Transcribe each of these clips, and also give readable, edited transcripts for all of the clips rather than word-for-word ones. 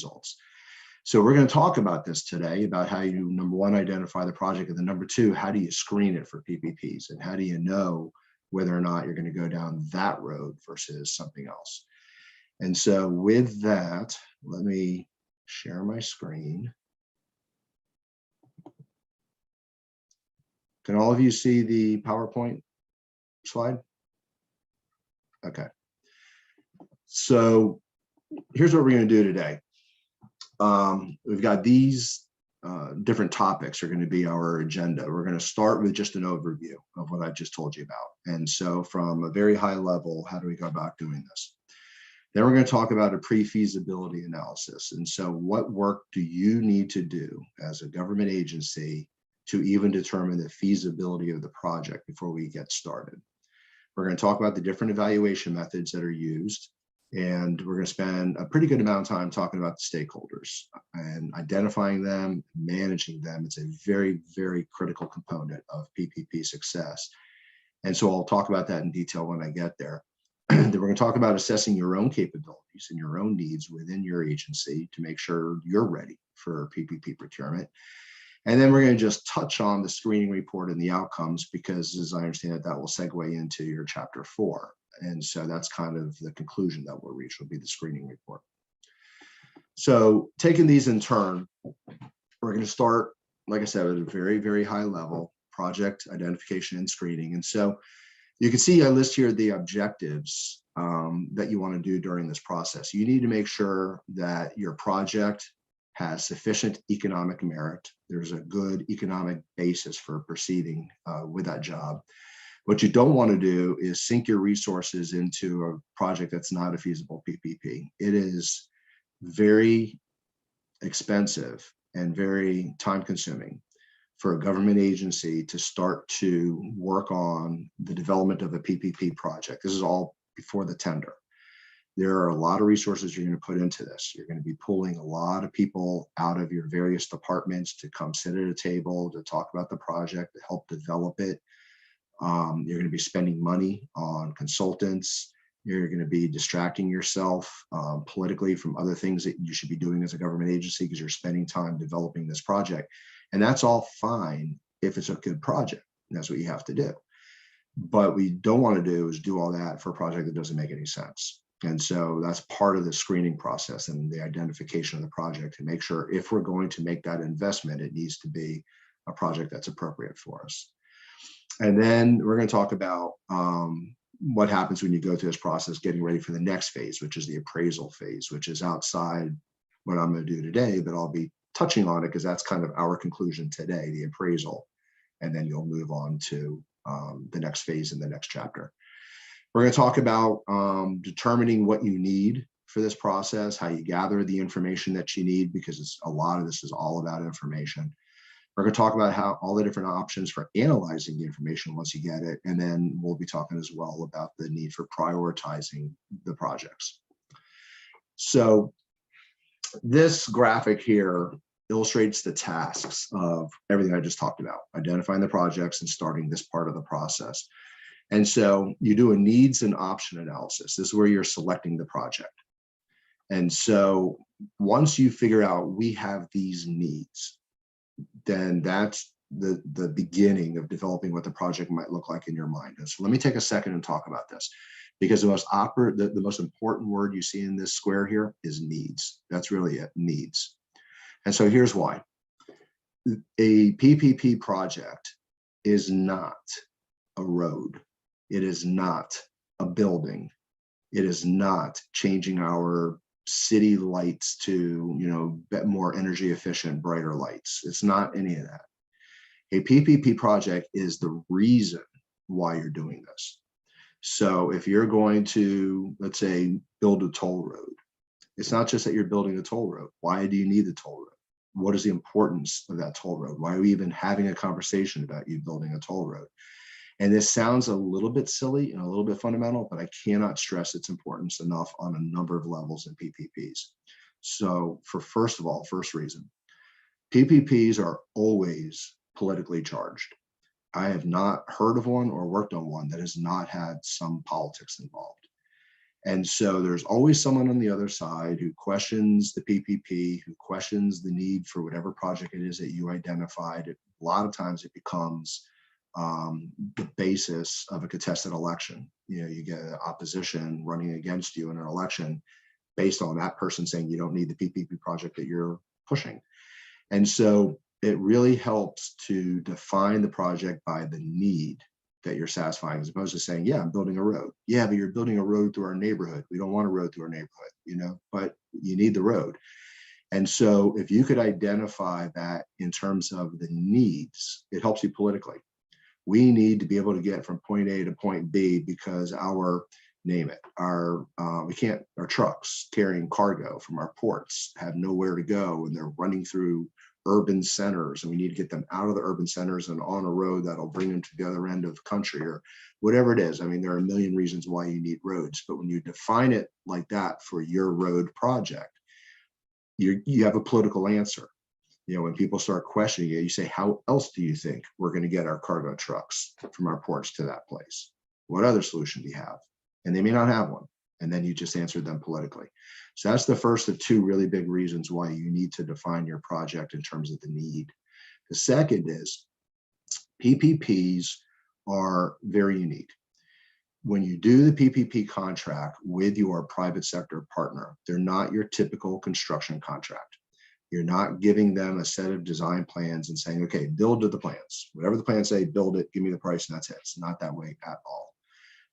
results. So we're going to talk about this today, about how you, number one, identify the project, and then number two, how do you screen it for PPPs, and how do you know whether or not you're going to go down that road versus something else. And so with that, let me share my screen. Can all of you see the PowerPoint slide? Okay. So here's what we're going to do today. We've got these different topics are going to be our agenda. We're going to start with just an overview of what I just told you about. And so from a very high level, how do we go about doing this? Then we're going to talk about a pre-feasibility analysis. And so what work do you need to do as a government agency to even determine the feasibility of the project before we get started? We're going to talk about the different evaluation methods that are used. And we're going to spend a pretty good amount of time talking about the stakeholders and identifying them, managing them. It's a very, very critical component of PPP success. And so I'll talk about that in detail when I get there. Then we're going to talk about assessing your own capabilities and your own needs within your agency to make sure you're ready for PPP procurement. And then we're going to just touch on the screening report and the outcomes, because as I understand it, that will segue into your chapter 4. And so that's kind of the conclusion that we'll reach, will be the screening report. So taking these in turn, we're going to start, like I said, at a very, very high level, project identification and screening. And so you can see I list here the objectives that you want to do during this process. You need to make sure that your project has sufficient economic merit. There's a good economic basis for proceeding with that job. What you don't want to do is sink your resources into a project that's not a feasible PPP. It is very expensive and very time consuming for a government agency to start to work on the development of a PPP project. This is all before the tender. There are a lot of resources you're going to put into this. You're going to be pulling a lot of people out of your various departments to come sit at a table to talk about the project, to help develop it. You're going to be spending money on consultants. You're going to be distracting yourself politically from other things that you should be doing as a government agency, because you're spending time developing this project. And that's all fine if it's a good project. That's what you have to do. But what you don't want to do is do all that for a project that doesn't make any sense. And so that's part of the screening process and the identification of the project, to make sure if we're going to make that investment, it needs to be a project that's appropriate for us. And then we're going to talk about what happens when you go through this process, getting ready for the next phase, which is the appraisal phase, which is outside what I'm going to do today, but I'll be touching on it because that's kind of our conclusion today, the appraisal. And then you'll move on to the next phase in the next chapter. We're going to talk about determining what you need for this process, how you gather the information that you need, because a lot of this is all about information. We're going to talk about how all the different options for analyzing the information once you get it. And then we'll be talking as well about the need for prioritizing the projects. So this graphic here illustrates the tasks of everything I just talked about, identifying the projects and starting this part of the process. And so you do a needs and option analysis. This is where you're selecting the project. And so once you figure out we have these needs, then that's the beginning of developing what the project might look like in your mind. And so let me take a second and talk about this, because the most important word you see in this square here is needs. That's really it, needs. And so here's why. A PPP project is not a road. It is not a building. It is not changing our city lights to, more energy efficient, brighter lights. It's not any of that. A PPP project is the reason why you're doing this. So if you're going to, let's say, build a toll road, it's not just that you're building a toll road. Why do you need the toll road? What is the importance of that toll road? Why are we even having a conversation about you building a toll road? And this sounds a little bit silly and a little bit fundamental, but I cannot stress its importance enough on a number of levels in PPPs. So first reason, PPPs are always politically charged. I have not heard of one or worked on one that has not had some politics involved. And so there's always someone on the other side who questions the PPP, who questions the need for whatever project it is that you identified. A lot of times it becomes the basis of a contested election. You know, you get opposition running against you in an election based on that person saying you don't need the PPP project that you're pushing. And so it really helps to define the project by the need that you're satisfying, as opposed to saying, yeah, I'm building a road. Yeah, but you're building a road through our neighborhood. We don't want a road through our neighborhood, you know, but you need the road. And so if you could identify that in terms of the needs, it helps you politically. We need to be able to get from point A to point B because our, name it, our trucks carrying cargo from our ports have nowhere to go, and they're running through urban centers, and we need to get them out of the urban centers and on a road that'll bring them to the other end of the country or whatever it is. I mean, there are a million reasons why you need roads, but when you define it like that for your road project, you have a political answer. You know, when people start questioning it, you say, how else do you think we're going to get our cargo trucks from our ports to that place? What other solution do you have? And they may not have one. And then you just answered them politically. So that's the first of two really big reasons why you need to define your project in terms of the need. The second is PPPs are very unique. When you do the PPP contract with your private sector partner, they're not your typical construction contract. You're not giving them a set of design plans and saying, okay, build to the plans. Whatever the plans say, build it, give me the price, and that's it. It's not that way at all.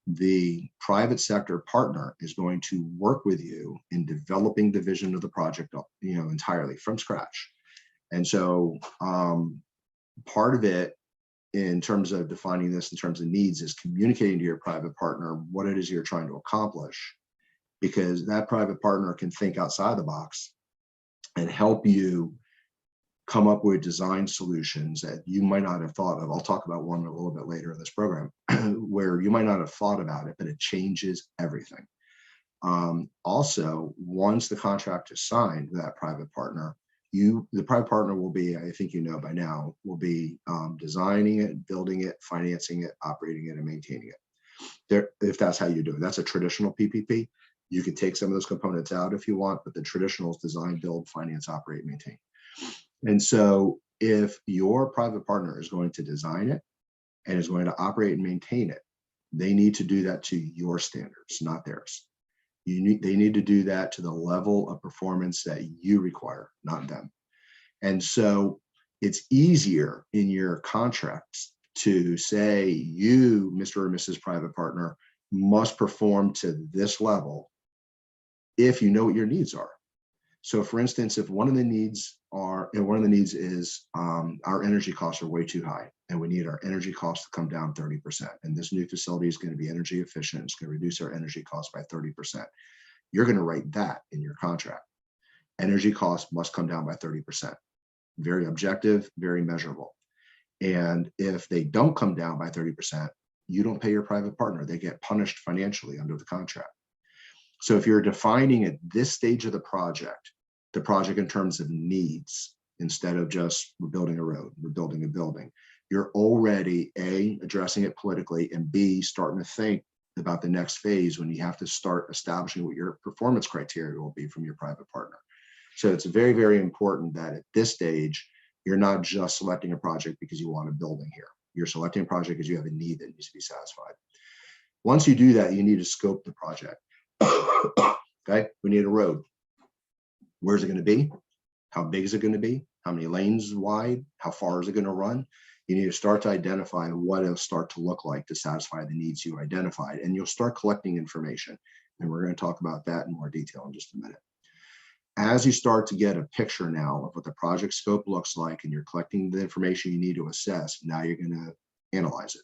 The private sector partner is going to work with you in developing the vision of the project, you know, entirely from scratch. And so part of it in terms of defining this in terms of needs is communicating to your private partner what it is you're trying to accomplish, because that private partner can think outside the box and help you come up with design solutions that you might not have thought of. I'll talk about one a little bit later in this program where you might not have thought about it, but it changes everything. Also, once the contract is signed with that private partner, the private partner will be, I think you know by now, will be designing it, building it, financing it, operating it, and maintaining it. If that's how you do it. That's a traditional PPP. You can take some of those components out if you want, but the traditional is design, build, finance, operate, maintain. And so if your private partner is going to design it and is going to operate and maintain it, they need to do that to your standards, not theirs. They need to do that to the level of performance that you require, not them. And so it's easier in your contracts to say you, Mr. or Mrs. Private Partner, must perform to this level if you know what your needs are. So for instance, if one of the needs is our energy costs are way too high and we need our energy costs to come down 30%. And this new facility is going to be energy efficient. It's going to reduce our energy costs by 30%. You're going to write that in your contract. Energy costs must come down by 30%. Very objective, very measurable. And if they don't come down by 30%, you don't pay your private partner. They get punished financially under the contract. So if you're defining at this stage of the project in terms of needs, instead of just we're building a road, we're building a building, you're already A, addressing it politically, and B, starting to think about the next phase when you have to start establishing what your performance criteria will be from your private partner. So it's very, very important that at this stage, you're not just selecting a project because you want a building here. You're selecting a project because you have a need that needs to be satisfied. Once you do that, you need to scope the project. Okay, we need a road. Where's it going to be? How big is it going to be? How many lanes wide? How far is it going to run? You need to start to identify what it'll start to look like to satisfy the needs you identified, and you'll start collecting information. And we're going to talk about that in more detail in just a minute. As you start to get a picture now of what the project scope looks like, and you're collecting the information you need to assess, now you're going to analyze it.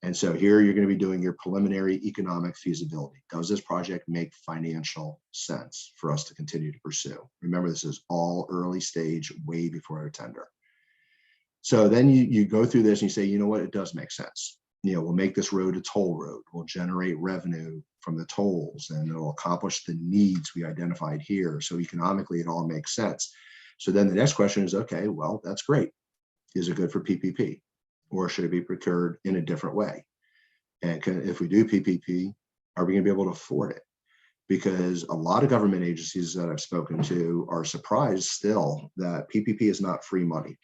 And so here you're going to be doing your preliminary economic feasibility. Does this project make financial sense for us to continue to pursue? Remember, this is all early stage, way before a tender. So then you go through this and you say, you know what, it does make sense. You know, we'll make this road a toll road. We'll generate revenue from the tolls, and it'll accomplish the needs we identified here. So economically, it all makes sense. So then the next question is, okay, well, that's great. Is it good for PPP? Or should it be procured in a different way? And if we do PPP, Are we going to be able to afford it? Because a lot of government agencies that I've spoken to are surprised still that PPP is not free money.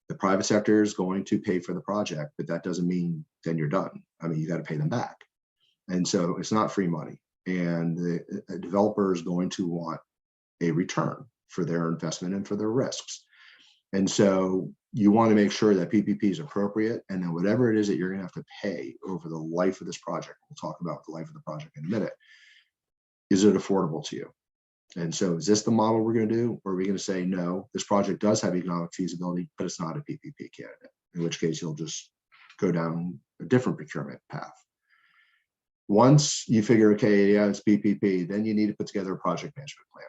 The private sector is going to pay for the project, but that doesn't mean then you're done. I mean, you got to pay them back. And so it's not free money. And the developer is going to want a return for their investment and for their risks. And so you want to make sure that PPP is appropriate, and then whatever it is that you're going to have to pay over the life of this project, we'll talk about the life of the project in a minute, is it affordable to you? And so is this the model we're going to do? Or are we going to say, no, this project does have economic feasibility, but it's not a PPP candidate, in which case you'll just go down a different procurement path. Once you figure, okay, yeah, it's PPP, then you need to put together a project management plan.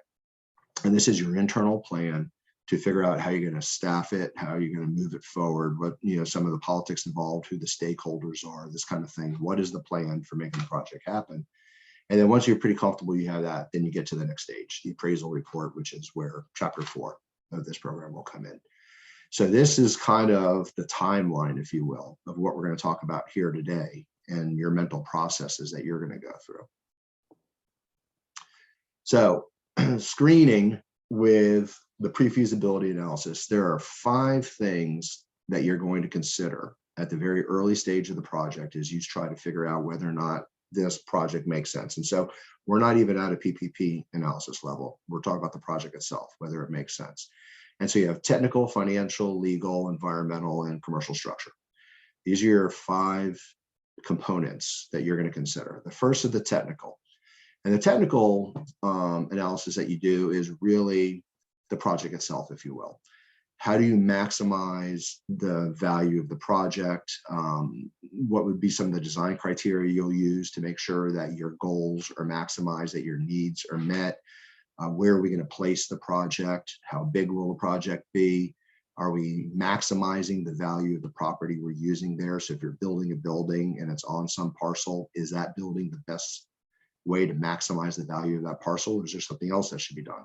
And this is your internal plan to figure out how you're going to staff it, how you're going to move it forward, what, some of the politics involved, who the stakeholders are, this kind of thing. What is the plan for making the project happen? And then once you're pretty comfortable you have that, then you get to the next stage, the appraisal report, which is where chapter 4 of this program will come in. So this is kind of the timeline, if you will, of what we're going to talk about here today and your mental processes that you're going to go through. So screening with the pre-feasibility analysis, there are 5 things that you're going to consider at the very early stage of the project as you try to figure out whether or not this project makes sense. And so we're not even at a PPP analysis level. We're talking about the project itself, whether it makes sense. And so you have technical, financial, legal, environmental, and commercial structure. These are your 5 components that you're going to consider. The first is the technical. And the technical analysis that you do is really the project itself, if you will. How do you maximize the value of the project? What would be some of the design criteria you'll use to make sure that your goals are maximized, that your needs are met? Where are we going to place the project? How big will the project be? Are we maximizing the value of the property we're using there? So if you're building a building and it's on some parcel, is that building the best way to maximize the value of that parcel? Or is there something else that should be done?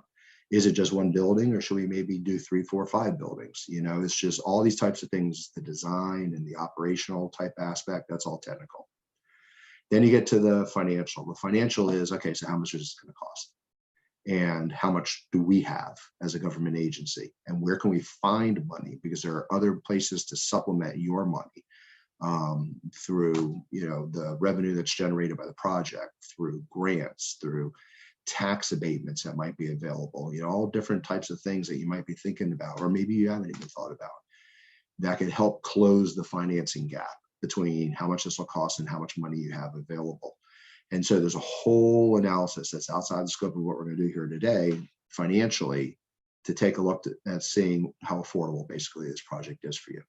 Is it just one building, or should we maybe do 3, 4, 5 buildings? It's just all these types of things, the design and the operational type aspect, that's all technical. Then you get to the financial. The financial is, okay, so how much is this going to cost? And how much do we have as a government agency? And where can we find money? Because there are other places to supplement your money through, the revenue that's generated by the project, through grants, through tax abatements that might be available, all different types of things that you might be thinking about, or maybe you haven't even thought about, that could help close the financing gap between how much this will cost and how much money you have available. And so there's a whole analysis that's outside the scope of what we're going to do here today financially to take a look at seeing how affordable basically this project is for you.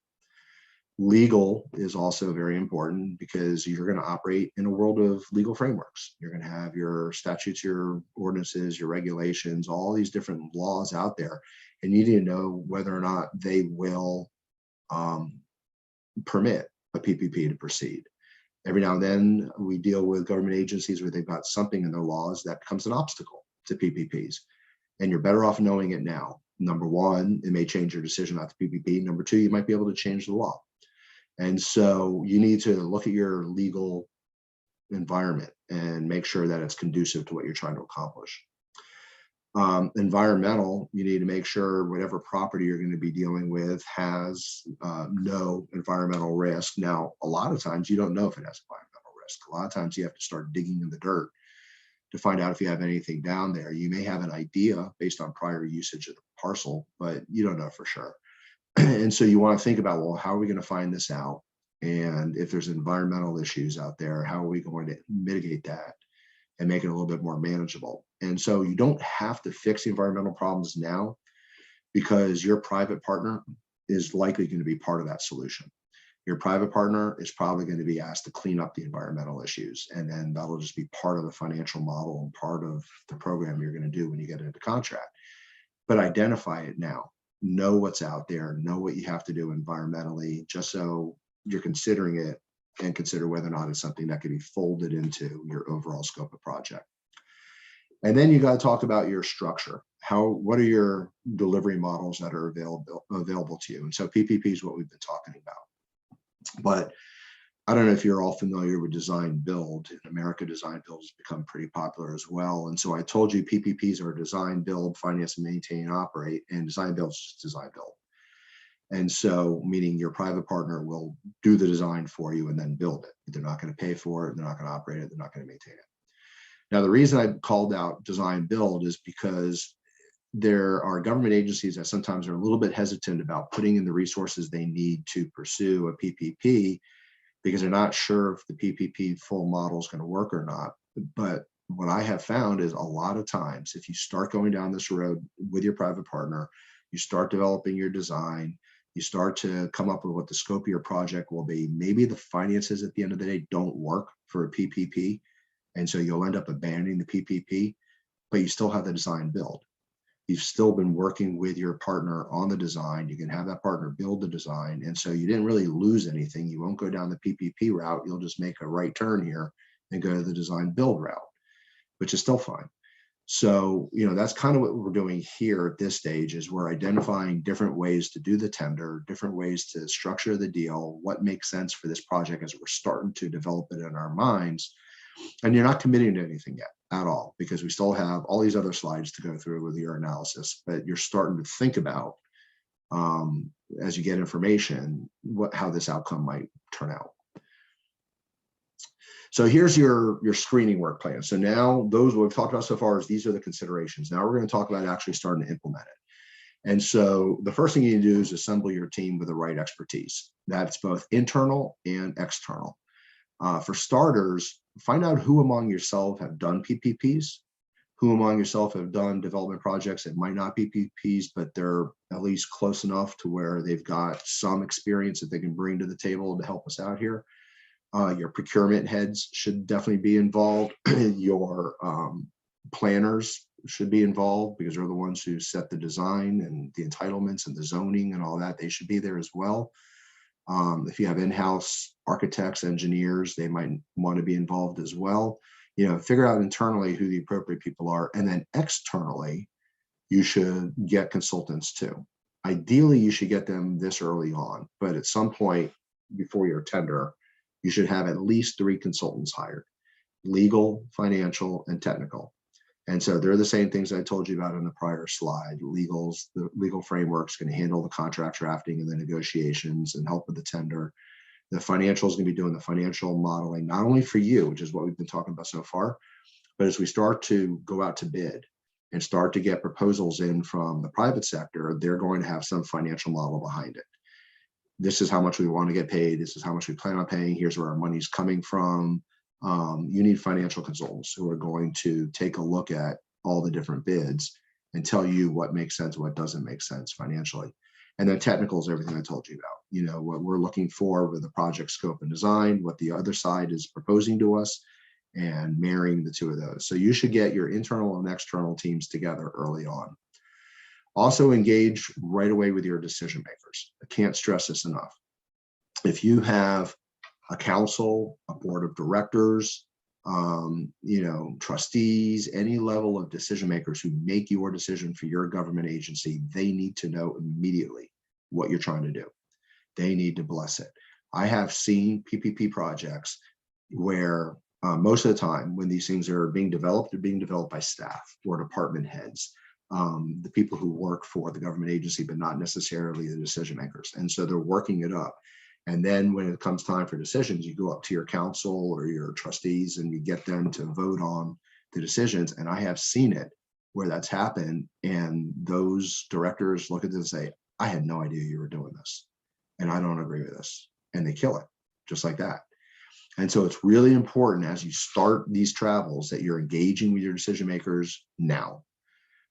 Legal is also very important because you're going to operate in a world of legal frameworks. You're going to have your statutes, your ordinances, your regulations, all these different laws out there, and you need to know whether or not they will permit a PPP to proceed. Every now and then we deal with government agencies where they've got something in their laws that becomes an obstacle to PPPs, and you're better off knowing it now. Number one, it may change your decision not to PPP. Number two, you might be able to change the law. And so you need to look at your legal environment and make sure that it's conducive to what you're trying to accomplish. Environmental, you need to make sure whatever property you're going to be dealing with has no environmental risk. Now, a lot of times you don't know if it has environmental risk. A lot of times you have to start digging in the dirt to find out if you have anything down there. You may have an idea based on prior usage of the parcel, but you don't know for sure. And so you want to think about, well, how are we going to find this out? And if there's environmental issues out there, how are we going to mitigate that and make it a little bit more manageable? And so you don't have to fix the environmental problems now, because your private partner is likely going to be part of that solution. Your private partner is probably going to be asked to clean up the environmental issues, and then that'll just be part of the financial model and part of the program you're going to do when you get into contract. But identify it now. Know what's out there, know what you have to do environmentally, just so you're considering it and consider whether or not it's something that could be folded into your overall scope of project. And then you got to talk about your structure. What are your delivery models that are available to you? And so PPP is what we've been talking about. But I don't know if you're all familiar with design build. In America, design build has become pretty popular as well. And so I told you PPPs are design, build, finance, and maintain, and operate, and design build is just design build. And so, meaning your private partner will do the design for you and then build it. They're not going to pay for it. They're not going to operate it. They're not going to maintain it. Now, the reason I called out design build is because there are government agencies that sometimes are a little bit hesitant about putting in the resources they need to pursue a PPP because they're not sure if the PPP full model is going to work or not. But what I have found is a lot of times, if you start going down this road with your private partner, you start developing your design, you start to come up with what the scope of your project will be. Maybe the finances at the end of the day don't work for a PPP. And so you'll end up abandoning the PPP, but you still have the design build. You've still been working with your partner on the design. You can have that partner build the design. And so you didn't really lose anything. You won't go down the PPP route. You'll just make a right turn here and go to the design build route, which is still fine. So, that's kind of what we're doing here at this stage is we're identifying different ways to do the tender, different ways to structure the deal, what makes sense for this project as we're starting to develop it in our minds. And you're not committing to anything yet at all, because we still have all these other slides to go through with your analysis, but you're starting to think about, as you get information, how this outcome might turn out. So here's your screening work plan. So now those we've talked about so far is these are the considerations. Now we're going to talk about actually starting to implement it. And so the first thing you need to do is assemble your team with the right expertise. That's both internal and external. For starters, find out who among yourself have done PPPs, who among yourself have done development projects that might not be PPPs, but they're at least close enough to where they've got some experience that they can bring to the table to help us out here. Your procurement heads should definitely be involved. Your planners should be involved because they're the ones who set the design and the entitlements and the zoning and all that. They should be there as well. If you have in-house architects, engineers, they might want to be involved as well. Figure out internally who the appropriate people are. And then externally, you should get consultants too. Ideally, you should get them this early on, but at some point before your tender, you should have at least 3 consultants hired: legal, financial, and technical. And so they're the same things I told you about in the prior slide. The legal framework's going to handle the contract drafting and the negotiations and help with the tender. The financial is going to be doing the financial modeling, not only for you, which is what we've been talking about so far, but as we start to go out to bid and start to get proposals in from the private sector, they're going to have some financial model behind it. This is how much we want to get paid. This is how much we plan on paying. Here's where our money's coming from. You need financial consultants who are going to take a look at all the different bids and tell you what makes sense, what doesn't make sense financially. And then technical is everything I told you about. What we're looking for with the project scope and design, what the other side is proposing to us, and marrying the two of those. So you should get your internal and external teams together early on. Also engage right away with your decision makers. I can't stress this enough. If you have a council, a board of directors, trustees, any level of decision makers who make your decision for your government agency, they need to know immediately what you're trying to do. They need to bless it. I have seen PPP projects where most of the time when these things are being developed, they're being developed by staff or department heads, the people who work for the government agency, but not necessarily the decision makers. And so they're working it up. And then when it comes time for decisions, you go up to your council or your trustees and you get them to vote on the decisions. And I have seen it where that's happened. And those directors look at this and say, I had no idea you were doing this. And I don't agree with this. And they kill it just like that. And so it's really important as you start these travels that you're engaging with your decision makers now.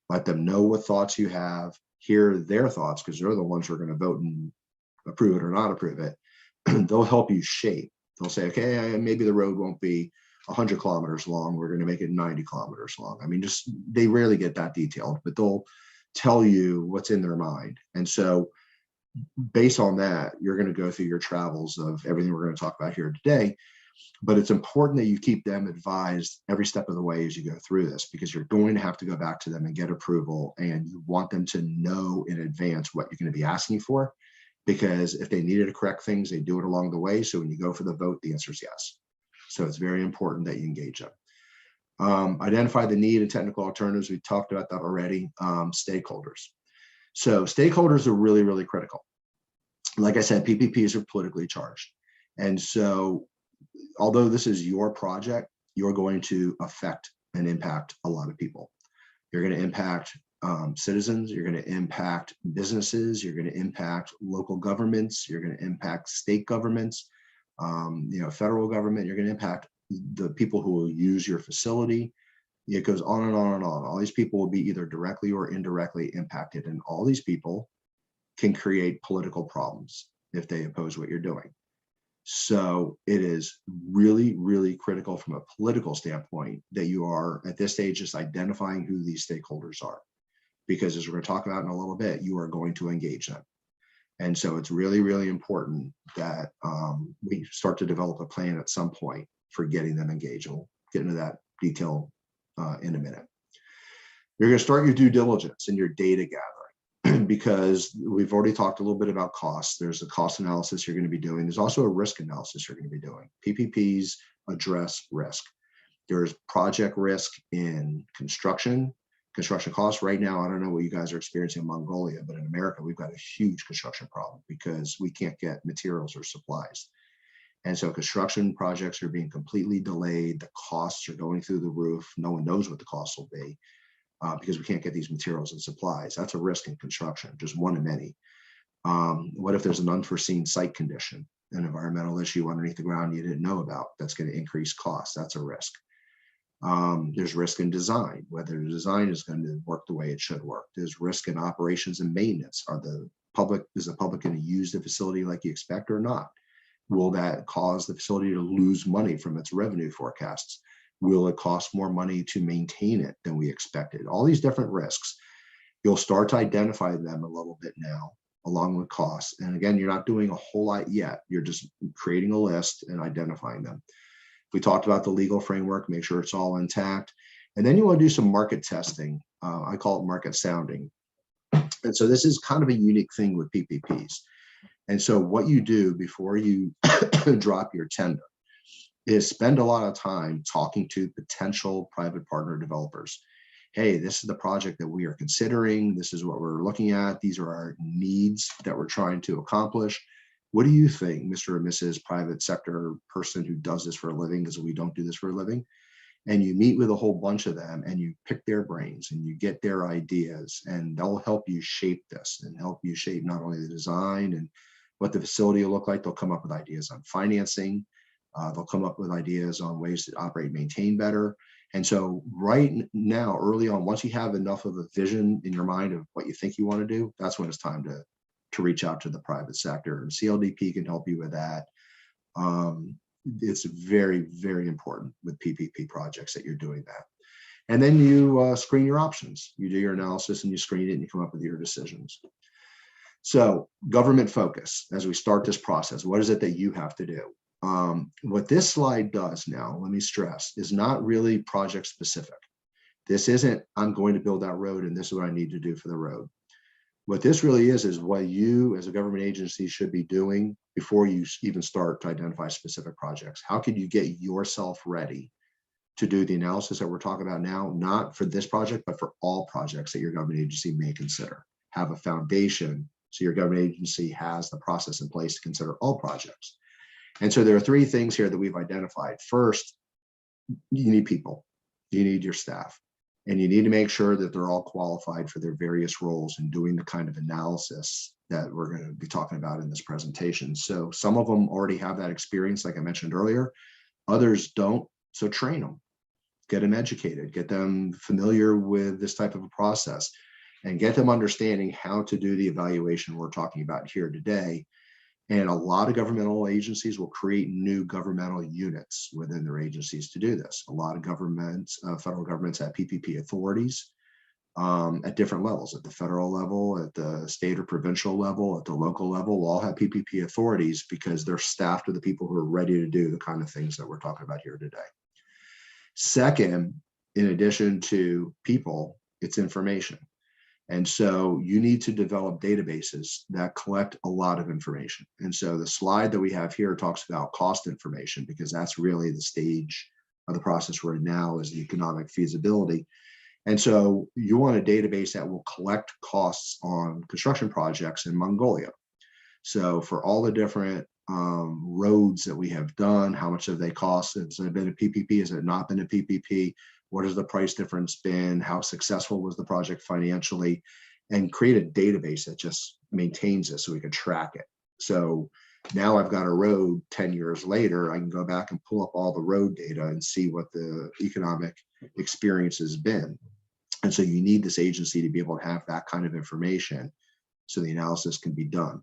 Let them know what thoughts you have, hear their thoughts, because they're the ones who are going to vote and approve it or not approve it. They'll help you shape. They'll say, okay, maybe the road won't be 100 kilometers long. We're going to make it 90 kilometers long. I mean, they rarely get that detailed, but they'll tell you what's in their mind. And so based on that, you're going to go through your travels of everything we're going to talk about here today. But it's important that you keep them advised every step of the way as you go through this, because you're going to have to go back to them and get approval, and you want them to know in advance what you're going to be asking for because if they needed to correct things, they do it along the way. So when you go for the vote, the answer is yes. So it's very important that you engage them. Identify the need and technical alternatives. We talked about that already. Stakeholders. So stakeholders are really, really critical. Like I said, PPPs are politically charged. And so although this is your project, you're going to affect and impact a lot of people. You're going to impact citizens, you're going to impact businesses, you're going to impact local governments, you're going to impact state governments, federal government, you're going to impact the people who will use your facility. It goes on and on and on. All these people will be either directly or indirectly impacted, and all these people can create political problems if they oppose what you're doing. So it is really, really critical from a political standpoint that you are at this stage just identifying who these stakeholders are, because as we're going to talk about in a little bit, you are going to engage them. And so it's really, really important that we start to develop a plan at some point for getting them engaged. And we'll get into that detail in a minute. You're going to start your due diligence and your data gathering, because we've already talked a little bit about costs. There's a cost analysis you're going to be doing. There's also a risk analysis you're going to be doing. PPPs address risk. There's project risk in construction costs. Right now, I don't know what you guys are experiencing in Mongolia, but in America, we've got a huge construction problem because we can't get materials or supplies. And so construction projects are being completely delayed. The costs are going through the roof. No one knows what the costs will be because we can't get these materials and supplies. That's a risk in construction, just one of many. What if there's an unforeseen site condition, an environmental issue underneath the ground you didn't know about that's going to increase costs? That's a risk. There's risk in design, whether the design is going to work the way it should work. There's risk in operations and maintenance. Is the public going to use the facility like you expect or not? Will that cause the facility to lose money from its revenue forecasts? Will it cost more money to maintain it than we expected? All these different risks, you'll start to identify them a little bit now, along with costs. And again, you're not doing a whole lot yet. You're just creating a list and identifying them. We talked about the legal framework, make sure it's all intact. And then you want to do some market testing. I call it market sounding. And so this is kind of a unique thing with PPPs. And so what you do before you drop your tender is spend a lot of time talking to potential private partner developers. Hey, this is the project that we are considering. This is what we're looking at. These are our needs that we're trying to accomplish. What do you think, Mr. or Mrs. private sector person who does this for a living, because we don't do this for a living? And you meet with a whole bunch of them and you pick their brains and you get their ideas, and they'll help you shape this and help you shape not only the design and what the facility will look like. They'll come up with ideas on financing. They'll come up with ideas on ways to operate and maintain better. And so right now, early on, once you have enough of a vision in your mind of what you think you want to do, that's when it's time to reach out to the private sector. And CLDP can help you with that. It's very, very important with PPP projects that you're doing that. And then you screen your options. You do your analysis and you screen it and you come up with your decisions. So government focus, as we start this process, what is it that you have to do? What this slide does now, let me stress, is not really project specific. This isn't, I'm going to build that road and this is what I need to do for the road. What this really is what you as a government agency should be doing before you even start to identify specific projects. How can you get yourself ready to do the analysis that we're talking about now, not for this project, but for all projects that your government agency may consider? Have a foundation so your government agency has the process in place to consider all projects. And so there are three things here that we've identified. First, you need people, you need your staff, and you need to make sure that they're all qualified for their various roles in doing the kind of analysis that we're going to be talking about in this presentation. So some of them already have that experience, like I mentioned earlier, others don't, so train them, get them educated, get them familiar with this type of a process, and get them understanding how to do the evaluation we're talking about here today. And a lot of governmental agencies will create new governmental units within their agencies to do this. A lot of governments, federal governments have PPP authorities at different levels, at the federal level, at the state or provincial level, at the local level, will all have PPP authorities because they're staffed with the people who are ready to do the kind of things that we're talking about here today. Second, in addition to people, it's information. And so you need to develop databases that collect a lot of information. And so the slide that we have here talks about cost information, because that's really the stage of the process we're in now, is the economic feasibility. And so you want a database that will collect costs on construction projects in Mongolia. So for all the different roads that we have done, how much have they cost? Has it been a PPP? Has it not been a PPP? What has the price difference been? How successful was the project financially? And create a database that just maintains this so we can track it. So now I've got a road 10 years later, I can go back and pull up all the road data and see what the economic experience has been. And so you need this agency to be able to have that kind of information so the analysis can be done.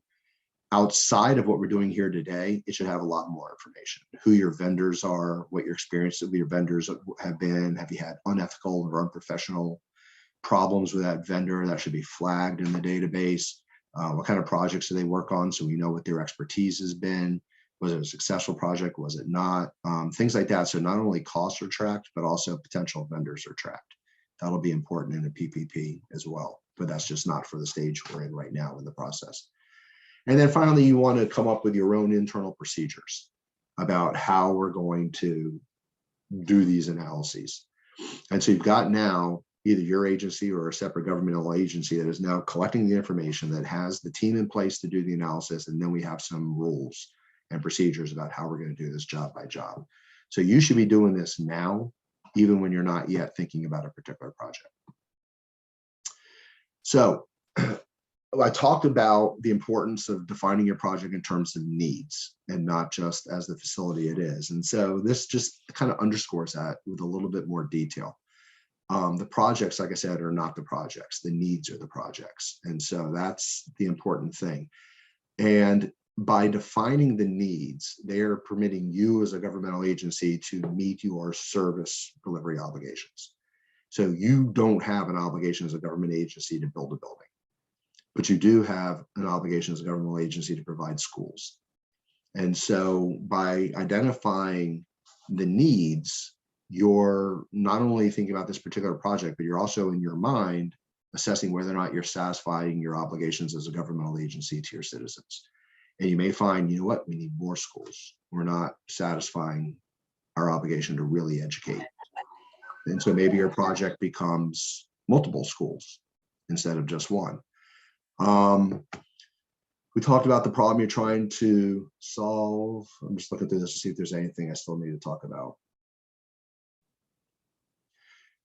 Outside of what we're doing here today, it should have a lot more information. Who your vendors are, what your experience with your vendors have been. Have you had unethical or unprofessional problems with that vendor? That should be flagged in the database. What kind of projects do they work on, so we know what their expertise has been? Was it a successful project? Was it not? Things like that. So not only costs are tracked, but also potential vendors are tracked. That'll be important in a PPP as well, but that's just not for the stage we're in right now in the process. And then finally, you want to come up with your own internal procedures about how we're going to do these analyses. And so you've got now either your agency or a separate governmental agency that is now collecting the information, that has the team in place to do the analysis. And then we have some rules and procedures about how we're going to do this job by job. So you should be doing this now, even when you're not yet thinking about a particular project. So I talked about the importance of defining your project in terms of needs and not just as the facility it is. And so this just kind of underscores that with a little bit more detail. The projects, like I said, are not the projects. The needs are the projects. And so that's the important thing. And by defining the needs, they are permitting you as a governmental agency to meet your service delivery obligations. So you don't have an obligation as a government agency to build a building, but you do have an obligation as a governmental agency to provide schools. And so by identifying the needs, you're not only thinking about this particular project, but you're also in your mind assessing whether or not you're satisfying your obligations as a governmental agency to your citizens. And you may find, you know what, we need more schools. We're not satisfying our obligation to really educate. And so maybe your project becomes multiple schools instead of just one. We talked about the problem you're trying to solve. I'm just looking through this to see if there's anything I still need to talk about.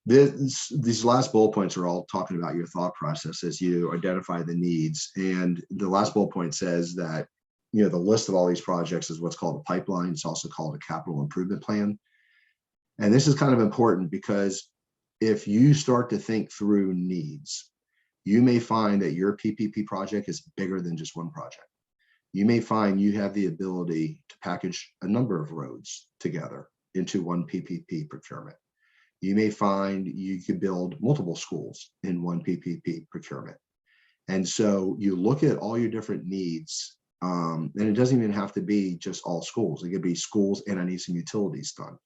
These last bullet points are all talking about your thought process as you identify the needs. And the last bullet point says that, you know, the list of all these projects is what's called a pipeline. It's also called a capital improvement plan. And this is kind of important because if you start to think through needs, you may find that your PPP project is bigger than just one project. You may find you have the ability to package a number of roads together into one PPP procurement. You may find you could build multiple schools in one PPP procurement. And so you look at all your different needs, and it doesn't even have to be just all schools. It could be schools and I need some utilities done.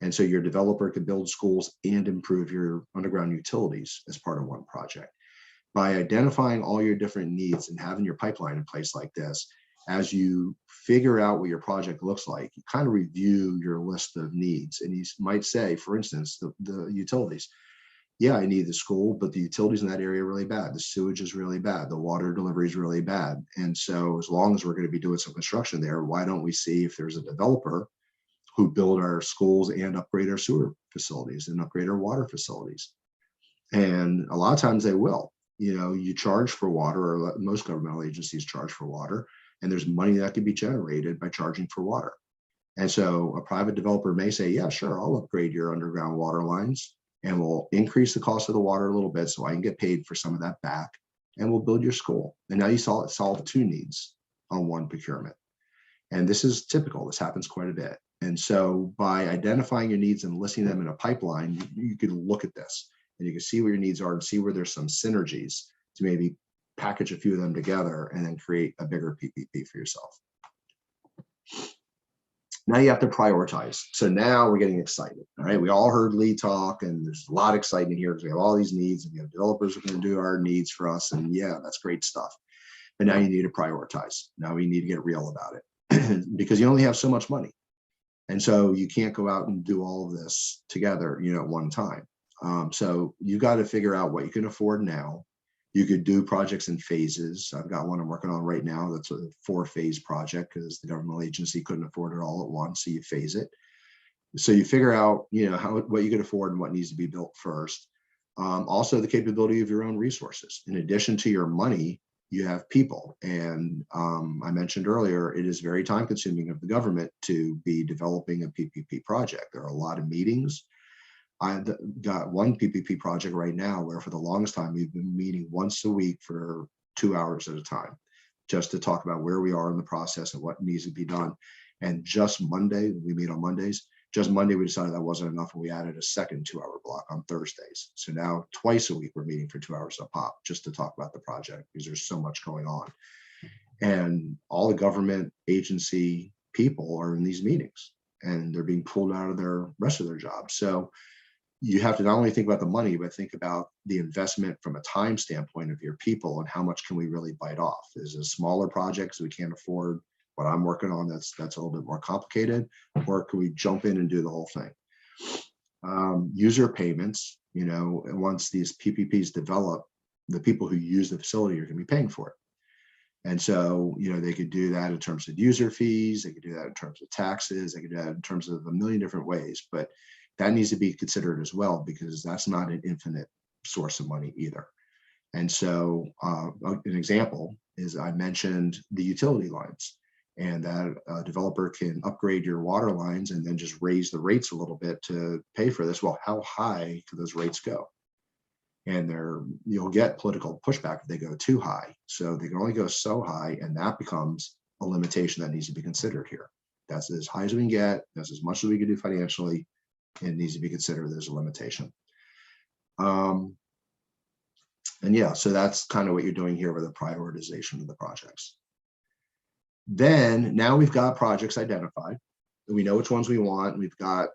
And so your developer could build schools and improve your underground utilities as part of one project. By identifying all your different needs and having your pipeline in place like this, as you figure out what your project looks like, you kind of review your list of needs. And you might say, for instance, the utilities. Yeah, I need the school, but the utilities in that area are really bad. The sewage is really bad. The water delivery is really bad. And so as long as we're going to be doing some construction there, why don't we see if there's a developer who build our schools and upgrade our sewer facilities and upgrade our water facilities? And a lot of times they will. You know, you charge for water, or most governmental agencies charge for water, and there's money that can be generated by charging for water. And so a private developer may say, yeah, sure, I'll upgrade your underground water lines and we'll increase the cost of the water a little bit so I can get paid for some of that back, and we'll build your school. And now you solve two needs on one procurement. And this is typical. This happens quite a bit. And so by identifying your needs and listing them in a pipeline, you could look at this and you can see what your needs are and see where there's some synergies to maybe package a few of them together and then create a bigger PPP for yourself. Now you have to prioritize. So now we're getting excited. All right. We all heard lead talk, and there's a lot of excitement here because we have all these needs, and we have developers who are going to do our needs for us. And yeah, that's great stuff. But now you need to prioritize. Now we need to get real about it because you only have so much money. And so you can't go out and do all of this together, at one time. So you got to figure out what you can afford now. You could do projects in phases. I've got one I'm working on right now that's a 4-phase project because the governmental agency couldn't afford it all at once. So you phase it. So you figure out, what you can afford and what needs to be built first. Also, the capability of your own resources. In addition to your money, you have people. And I mentioned earlier, it is very time consuming of the government to be developing a PPP project. There are a lot of meetings. I've got one PPP project right now where for the longest time, we've been meeting once a week for 2 hours at a time, just to talk about where we are in the process and what needs to be done. And just Monday, we meet on Mondays, just Monday, we decided that wasn't enough, and we added a second 2-hour block on Thursdays. So now twice a week, we're meeting for 2 hours a pop just to talk about the project because there's so much going on. And all the government agency people are in these meetings, and they're being pulled out of their rest of their jobs. So you have to not only think about the money, but think about the investment from a time standpoint of your people and how much can we really bite off. Is it smaller projects we can't afford? What I'm working on that's a little bit more complicated, or can we jump in and do the whole thing? User payments, and once these PPPs develop, the people who use the facility are going to be paying for it. And so, they could do that in terms of user fees, they could do that in terms of taxes, they could do that in terms of a million different ways, but that needs to be considered as well, because that's not an infinite source of money either. And so an example is I mentioned the utility lines, and that a developer can upgrade your water lines and then just raise the rates a little bit to pay for this. Well, how high can those rates go? And you'll get political pushback if they go too high. So they can only go so high, and that becomes a limitation that needs to be considered here. That's as high as we can get. That's as much as we can do financially. It needs to be considered as a limitation. And yeah, so that's kind of what you're doing here with the prioritization of the projects. Then now we've got projects identified. We know which ones we want. We've got,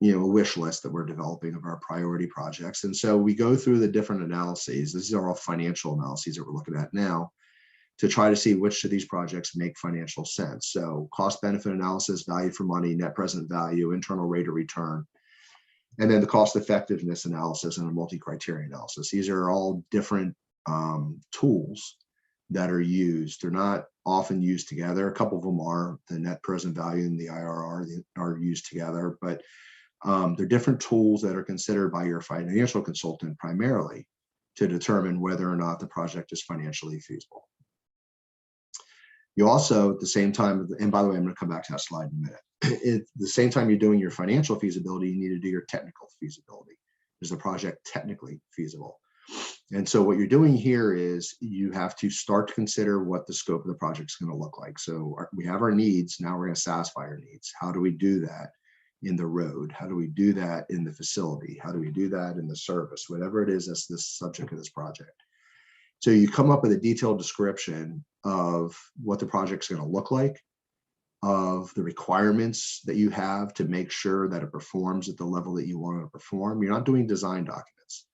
a wish list that we're developing of our priority projects. And so we go through the different analyses. These are all financial analyses that we're looking at now to try to see which of these projects make financial sense. So cost benefit analysis, value for money, net present value, internal rate of return, and then the cost effectiveness analysis and a multi-criteria analysis. These are all different tools that are used. They're not often used together. A couple of them are. The net present value and the IRR are used together, but they're different tools that are considered by your financial consultant primarily to determine whether or not the project is financially feasible. You also, at the same time, and by the way, I'm going to come back to that slide in a minute. At the same time you're doing your financial feasibility, you need to do your technical feasibility. Is the project technically feasible? And so what you're doing here is you have to start to consider what the scope of the project is going to look like. So we have our needs. Now we're going to satisfy our needs. How do we do that in the road? How do we do that in the facility? How do we do that in the service? Whatever it is, that's the subject of this project. So you come up with a detailed description of what the project's going to look like, of the requirements that you have to make sure that it performs at the level that you want it to perform. You're not doing design documents,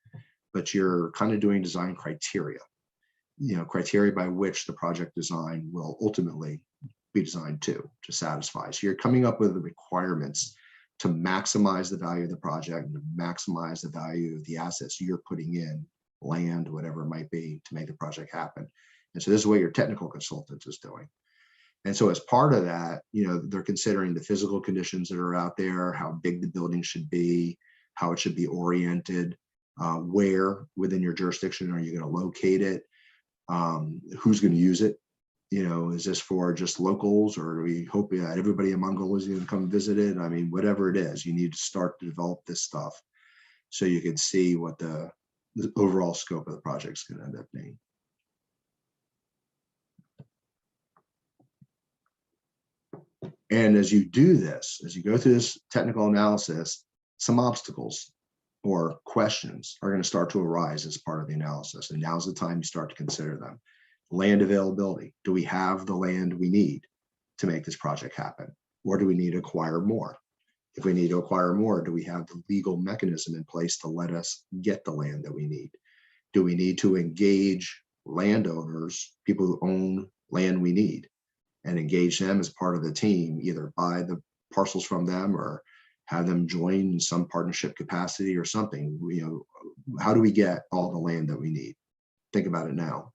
but you're kind of doing design criteria, criteria by which the project design will ultimately be designed to satisfy. So you're coming up with the requirements to maximize the value of the project and to maximize the value of the assets you're putting in, land, whatever it might be, to make the project happen. And so this is what your technical consultant is doing. And so as part of that, they're considering the physical conditions that are out there, how big the building should be, how it should be oriented, where within your jurisdiction are you going to locate it, who's going to use it. Is this for just locals, or do we hope that everybody in Mongolia is going to come visit it? I mean, whatever it is, you need to start to develop this stuff so you can see what the overall scope of the project is going to end up being. And as you do this, as you go through this technical analysis, some obstacles or questions are going to start to arise as part of the analysis. And now's the time you start to consider them. Land availability. Do we have the land we need to make this project happen? or do we need to acquire more? If we need to acquire more, do we have the legal mechanism in place to let us get the land that we need? Do we need to engage landowners, people who own land we need, and engage them as part of the team, either buy the parcels from them or have them join in some partnership capacity or something? How do we get all the land that we need? Think about it now.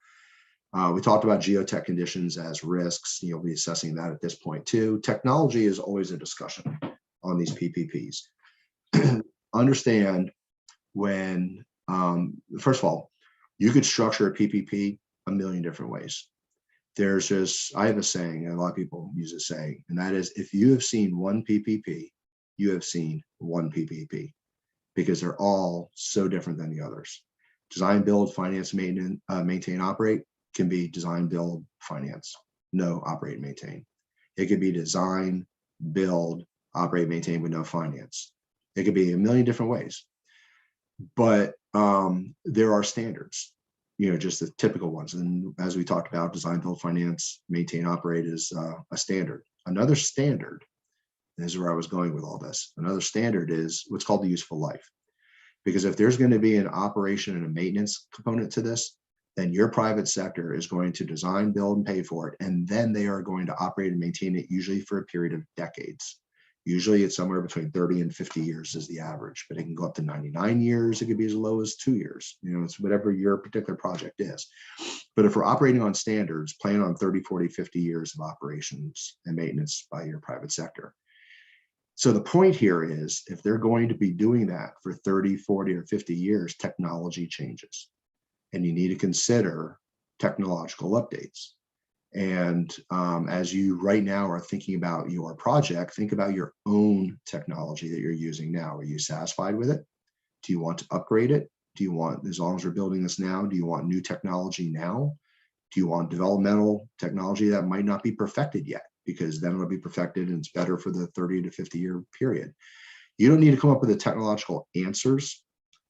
We talked about geotech conditions as risks. You'll be assessing that at this point too. Technology is always a discussion on these PPPs. Understand when, first of all, you could structure a PPP a million different ways. I have a saying, and a lot of people use a saying, and that is, if you have seen one PPP, you have seen one PPP, because they're all so different than the others. Design, build, finance, maintenance, maintain, operate can be design, build, finance, no operate, maintain. It could be design, build, operate, maintain with no finance. It could be a million different ways. But there are standards, just the typical ones. And as we talked about, design, build, finance, maintain, operate is a standard. Another standard, this is where I was going with all this. Another standard is what's called the useful life. Because if there's going to be an operation and a maintenance component to this, then your private sector is going to design, build, and pay for it. And then they are going to operate and maintain it, usually for a period of decades. Usually it's somewhere between 30 and 50 years is the average, but it can go up to 99 years. It could be as low as 2 years. It's whatever your particular project is. But if we're operating on standards, plan on 30, 40, 50 years of operations and maintenance by your private sector. So the point here is, if they're going to be doing that for 30, 40, or 50 years, technology changes. And you need to consider technological updates. And as you right now are thinking about your project, think about your own technology that you're using now. Are you satisfied with it? Do you want to upgrade it? Do you want, as long as we're building this now, do you want new technology now? Do you want developmental technology that might not be perfected yet? Because then it'll be perfected and it's better for the 30 to 50 year period. You don't need to come up with the technological answers,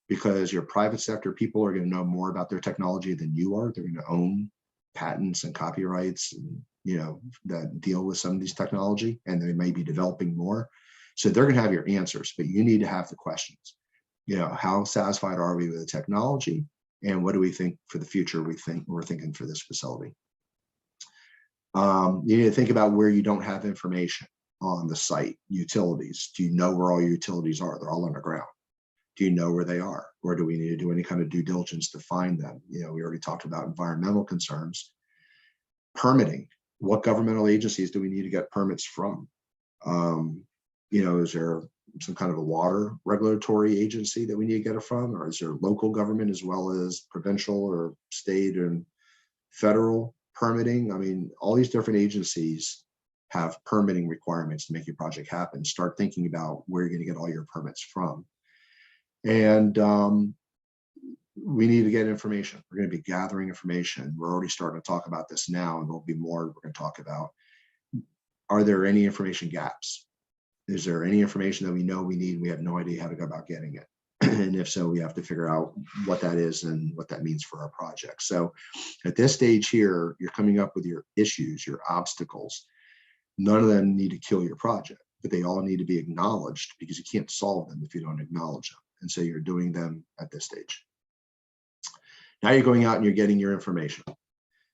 because your private sector people are going to know more about their technology than you are. They're going to own patents and copyrights, and, that deal with some of these technology, and they may be developing more. So they're going to have your answers, but you need to have the questions. How satisfied are we with the technology, and what do we think for the future? We're thinking for this facility. You need to think about where you don't have information on the site. Utilities. Do you know where all your utilities are? They're all underground. Do you know where they are? Or do we need to do any kind of due diligence to find them? We already talked about environmental concerns. Permitting. What governmental agencies do we need to get permits from? Is there some kind of a water regulatory agency that we need to get it from? Or is there local government as well as provincial or state and federal permitting? I mean, all these different agencies have permitting requirements to make your project happen. Start thinking about where you're going to get all your permits from. And we need to get information. We're going to be gathering information. We're already starting to talk about this now, and there'll be more we're going to talk about. Are there any information gaps? Is there any information that we know we need and we have no idea how to go about getting it? And if so, we have to figure out what that is and what that means for our project. So at this stage here, you're coming up with your issues, your obstacles. None of them need to kill your project, but they all need to be acknowledged, because you can't solve them if you don't acknowledge them. And so you're doing them at this stage. Now you're going out and you're getting your information.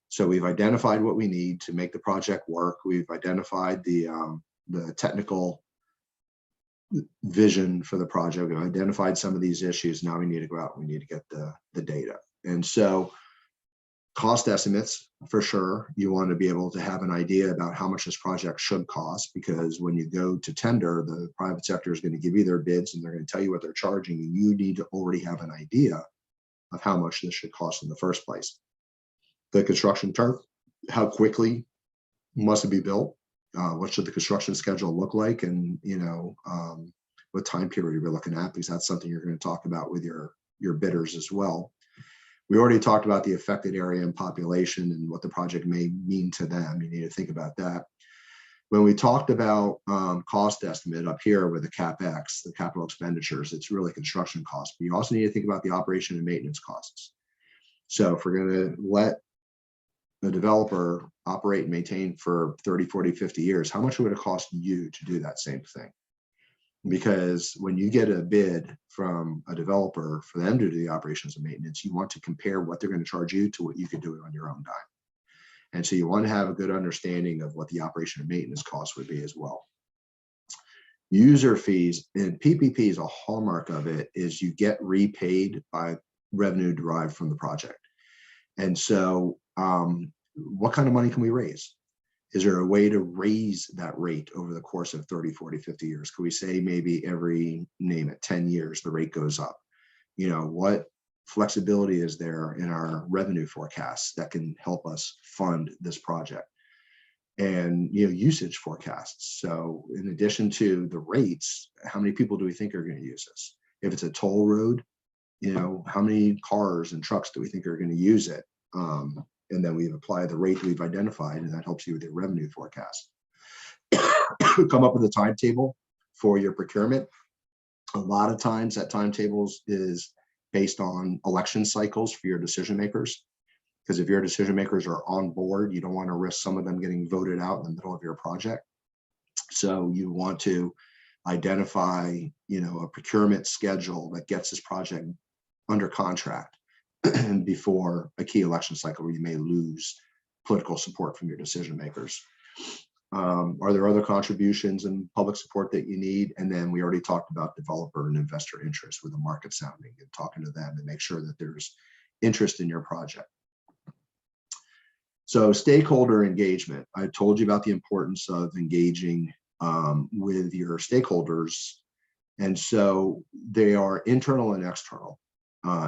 So we've identified what we need to make the project work. We've identified the technical vision for the project. We've identified some of these issues. Now we need to go out and we need to get the data. And so cost estimates, for sure. You want to be able to have an idea about how much this project should cost, because when you go to tender, the private sector is going to give you their bids and they're going to tell you what they're charging, and you need to already have an idea of how much this should cost in the first place. The construction term, how quickly must it be built? What should the construction schedule look like? And, what time period we're looking at, because that's something you're going to talk about with your bidders as well. We already talked about the affected area and population and what the project may mean to them. You need to think about that. When we talked about cost estimate up here with the CapEx, the capital expenditures, it's really construction costs. But you also need to think about the operation and maintenance costs. So if we're going to let a developer operate and maintain for 30, 40, 50 years, how much would it cost you to do that same thing? Because when you get a bid from a developer for them to do the operations and maintenance, you want to compare what they're going to charge you to what you could do it on your own dime. And so you want to have a good understanding of what the operation and maintenance costs would be as well. User fees, and PPP is a hallmark of it, is you get repaid by revenue derived from the project. And so what kind of money can we raise? Is there a way to raise that rate over the course of 30, 40, 50 years? Could we say maybe every, name it, 10 years, the rate goes up? You know, what flexibility is there in our revenue forecasts that can help us fund this project? And, you know, usage forecasts. So in addition to the rates, how many people do we think are going to use this? If it's a toll road, you know, how many cars and trucks do we think are going to use it? And then we apply the rate that we've identified, and that helps you with your revenue forecast. Come up with a timetable for your procurement. A lot of times that timetables is based on election cycles for your decision makers. Because if your decision makers are on board, you don't want to risk some of them getting voted out in the middle of your project. So you want to identify, you know, a procurement schedule that gets this project under contract before a key election cycle where you may lose political support from your decision makers. Are there other contributions and public support that you need? And then we already talked about developer and investor interest with the market sounding and talking to them and make sure that there's interest in your project. So stakeholder engagement. I told you about the importance of engaging with your stakeholders. And so they are internal and external.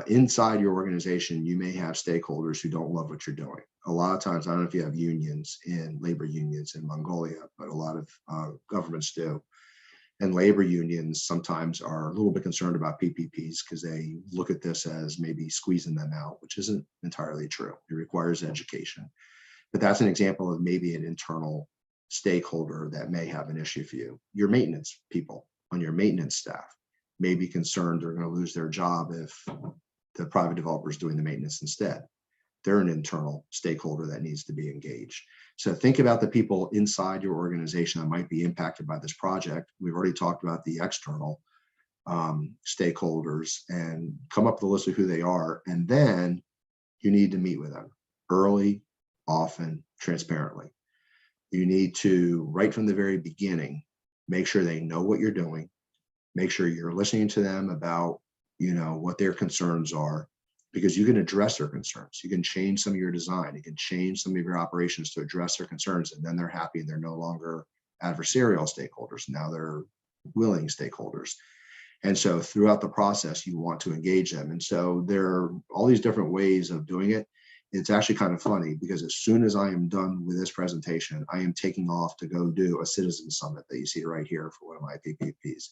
Inside your organization, you may have stakeholders who don't love what you're doing. A lot of times, I don't know if you have unions in labor unions in Mongolia, but a lot of governments do. And labor unions sometimes are a little bit concerned about PPPs because they look at this as maybe squeezing them out, which isn't entirely true. It requires education. But that's an example of maybe an internal stakeholder that may have an issue for you. Your maintenance people on your maintenance staff may be concerned they're going to lose their job if the private developer is doing the maintenance instead. They're an internal stakeholder that needs to be engaged. So think about the people inside your organization that might be impacted by this project. We've already talked about the external stakeholders and come up with a list of who they are. And then you need to meet with them early, often, transparently. You need to, right from the very beginning, make sure they know what you're doing. Make sure you're listening to them about, you know, what their concerns are, because you can address their concerns. You can change some of your design. You can change some of your operations to address their concerns, and then they're happy and they're no longer adversarial stakeholders. Now they're willing stakeholders. And so throughout the process, you want to engage them. And so there are all these different ways of doing it. It's actually kind of funny because as soon as I am done with this presentation, I am taking off to go do a citizen summit that you see right here for one of my PPPs,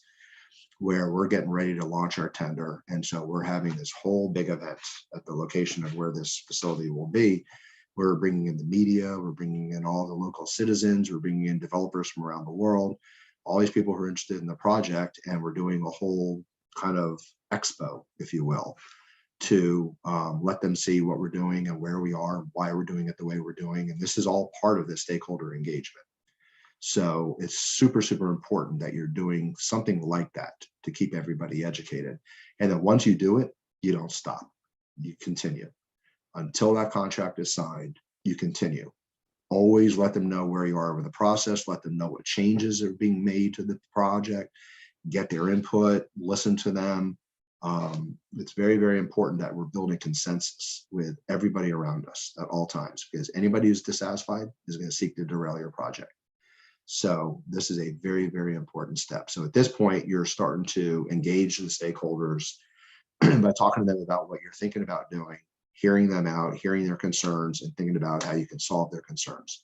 where we're getting ready to launch our tender. And so we're having this whole big event at the location of where this facility will be. We're bringing in the media, we're bringing in all the local citizens, we're bringing in developers from around the world, all these people who are interested in the project, and we're doing a whole kind of expo, if you will, to let them see what we're doing and where we are, why we're doing it the way we're doing. And this is all part of the stakeholder engagement. So it's super, super important that you're doing something like that to keep everybody educated. And then once you do it, you don't stop. You continue. Until that contract is signed, you continue. Always let them know where you are with the process, let them know what changes are being made to the project, get their input, listen to them. It's very, very important that we're building consensus with everybody around us at all times, because anybody who's dissatisfied is going to seek to derail your project. So this is a very, very important step. So at this point, you're starting to engage the stakeholders by talking to them about what you're thinking about doing, hearing them out, hearing their concerns, and thinking about how you can solve their concerns.